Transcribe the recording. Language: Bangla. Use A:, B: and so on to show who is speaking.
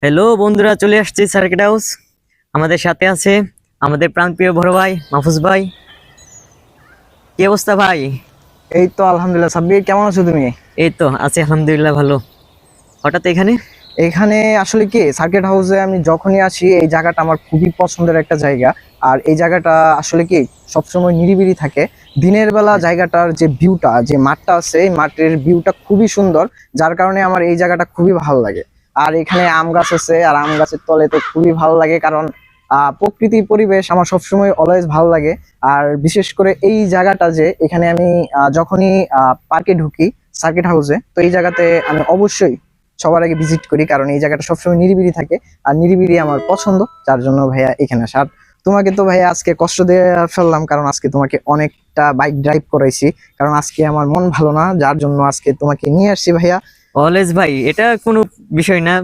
A: হ্যালো বন্ধুরা, চলে আসছি সার্কিট হাউস। আমাদের সাথে আছে আমাদের প্রাণপ্রিয় বড় ভাই মাহফুজ ভাই। কি অবস্থা ভাই?
B: এই তো আলহামদুলিল্লাহ। সাব্বির, কেমন আছো তুমি?
A: এই তো আছি আলহামদুলিল্লাহ, ভালো। হঠাৎ এখানে?
B: এখানে আসলে কি, সার্কিট হাউসে আমি যখনই আসি এই জায়গাটা আমার খুবই পছন্দের একটা জায়গা। আর এই জায়গাটা আসলে কি সবসময় নিরিবিলি থাকে। দিনের বেলা জায়গাটার যে ভিউটা, যে মাঠটা আছে, এই মাঠের ভিউটা খুবই সুন্দর, যার কারণে আমার এই জায়গাটা খুবই ভালো লাগে। আর এখানে আম গাছ আছে, আর আম গাছের তলে তো খুবই ভালো লাগে, কারণ প্রকৃতির পরিবেশ আমার সবসময় অলওয়েজ ভালো লাগে। আর বিশেষ করে এই জায়গাটা, যে এখানে আমি যখনই পার্কে ঢুকি সার্কিট হাউসে, তো এই জায়গাতে আমি অবশ্যই সবার আগে ভিজিট করি, কারণ এই জায়গাটা সবসময় নিরিবিলি থাকে। আর নিরিবিলি আমার পছন্দ, যার জন্য ভাইয়া এখানে আসা। আর তোমাকে তো ভাইয়া আজকে কষ্ট দিয়ে ফেললাম, কারণ আজকে তোমাকে অনেকটা বাইক ড্রাইভ করাইছি, কারণ আজকে আমার মন ভালো না, যার জন্য আজকে তোমাকে নিয়ে আসছি ভাইয়া।
A: অলওয়েজ ভাই, এটা কোনো বিষয় না।